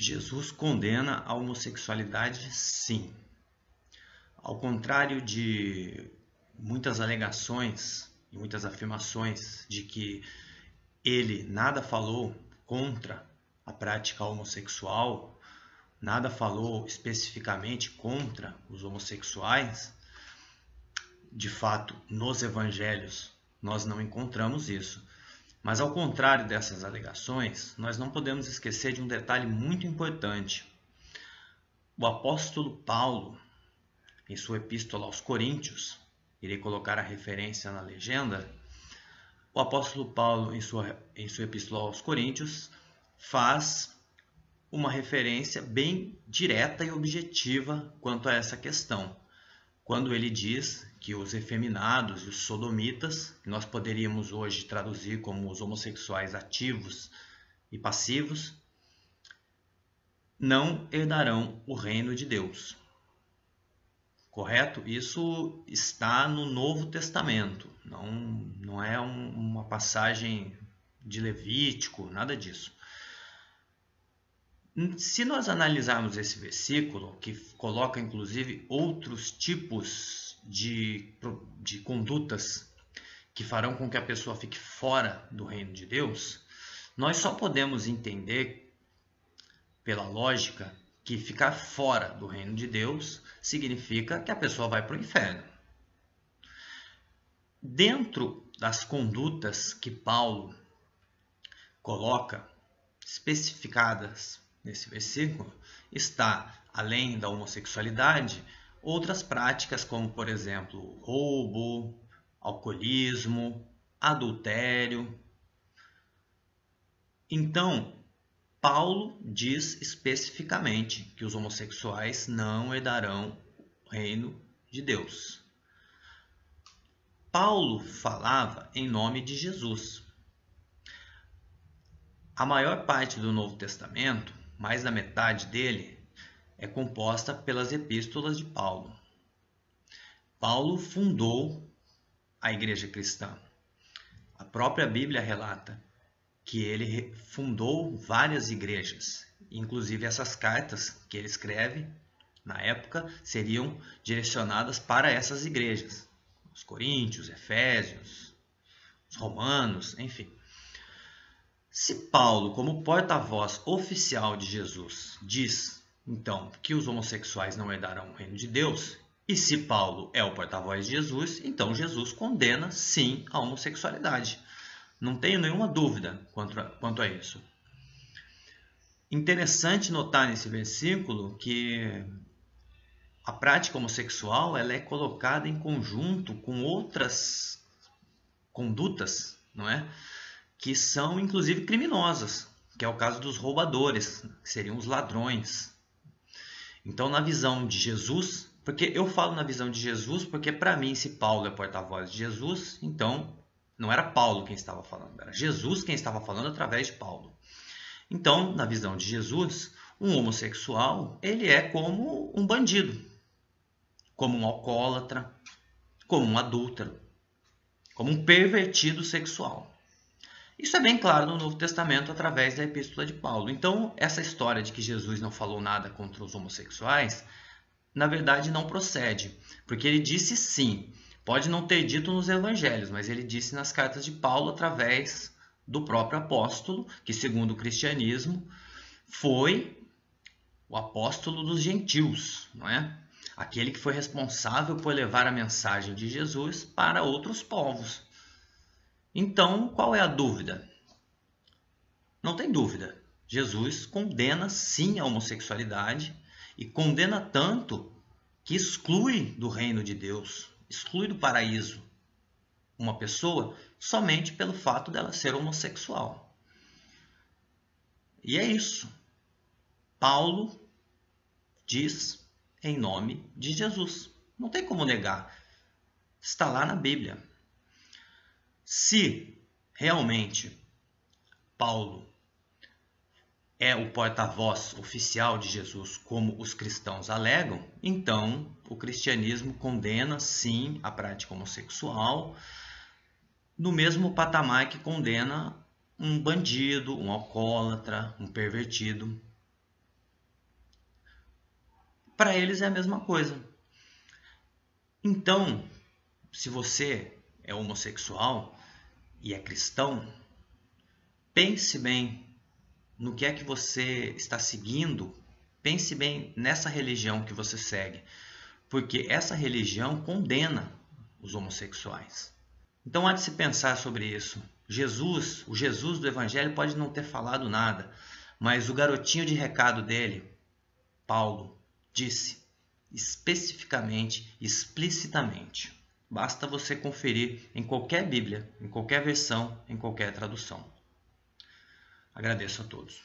Jesus condena a homossexualidade, sim. Ao contrário de muitas alegações e muitas afirmações de que ele nada falou contra a prática homossexual, nada falou especificamente contra os homossexuais, de fato, nos evangelhos nós não encontramos isso. Mas ao contrário dessas alegações, nós não podemos esquecer de um detalhe muito importante. O apóstolo Paulo, em sua epístola aos Coríntios, irei colocar a referência na legenda, o apóstolo Paulo, em sua epístola aos Coríntios, faz uma referência bem direta e objetiva quanto a essa questão, quando ele diz que os efeminados e os sodomitas, que nós poderíamos hoje traduzir como os homossexuais ativos e passivos, não herdarão o reino de Deus. Correto? Isso está no Novo Testamento, não é uma passagem de Levítico, nada disso. Se nós analisarmos esse versículo, que coloca inclusive outros tipos de condutas que farão com que a pessoa fique fora do reino de Deus, nós só podemos entender, pela lógica, que ficar fora do reino de Deus significa que a pessoa vai para o inferno. Dentro das condutas que Paulo coloca, especificadas nesse versículo, está, além da homossexualidade, outras práticas como, por exemplo, roubo, alcoolismo, adultério. Então, Paulo diz especificamente que os homossexuais não herdarão o reino de Deus. Paulo falava em nome de Jesus. A maior parte do Novo Testamento, mais da metade dele, é composta pelas epístolas de Paulo. Paulo fundou a igreja cristã. A própria Bíblia relata que ele fundou várias igrejas. Inclusive essas cartas que ele escreve, na época, seriam direcionadas para essas igrejas. Os Coríntios, Efésios, os Romanos, enfim. Se Paulo, como porta-voz oficial de Jesus, diz, então, que os homossexuais não herdarão o reino de Deus, e se Paulo é o porta-voz de Jesus, então Jesus condena, sim, a homossexualidade. Não tenho nenhuma dúvida quanto a isso. Interessante notar nesse versículo que a prática homossexual ela é colocada em conjunto com outras condutas, não é? Que são inclusive criminosas, que é o caso dos roubadores, que seriam os ladrões. Então, na visão de Jesus, porque eu falo na visão de Jesus, porque para mim, se Paulo é porta-voz de Jesus, então não era Paulo quem estava falando, era Jesus quem estava falando através de Paulo. Então, na visão de Jesus, um homossexual, ele é como um bandido, como um alcoólatra, como um adúltero, como um pervertido sexual. Isso é bem claro no Novo Testamento através da Epístola de Paulo. Então, essa história de que Jesus não falou nada contra os homossexuais, na verdade não procede, porque ele disse sim. Pode não ter dito nos evangelhos, mas ele disse nas cartas de Paulo através do próprio apóstolo, que segundo o cristianismo foi o apóstolo dos gentios, não é? Aquele que foi responsável por levar a mensagem de Jesus para outros povos. Então, qual é a dúvida? Não tem dúvida. Jesus condena sim a homossexualidade e condena tanto que exclui do reino de Deus, exclui do paraíso uma pessoa somente pelo fato dela ser homossexual. E é isso. Paulo diz em nome de Jesus. Não tem como negar. Está lá na Bíblia. Se realmente Paulo é o porta-voz oficial de Jesus, como os cristãos alegam, então o cristianismo condena sim a prática homossexual, no mesmo patamar que condena um bandido, um alcoólatra, um pervertido. para eles é a mesma coisa. Então, se você é homossexual e é cristão, pense bem no que é que você está seguindo, pense bem nessa religião que você segue, porque essa religião condena os homossexuais. Então há de se pensar sobre isso. Jesus, o Jesus do Evangelho pode não ter falado nada, mas o garotinho de recado dele, Paulo, disse especificamente, explicitamente. Basta você conferir em qualquer Bíblia, em qualquer versão, em qualquer tradução. Agradeço a todos.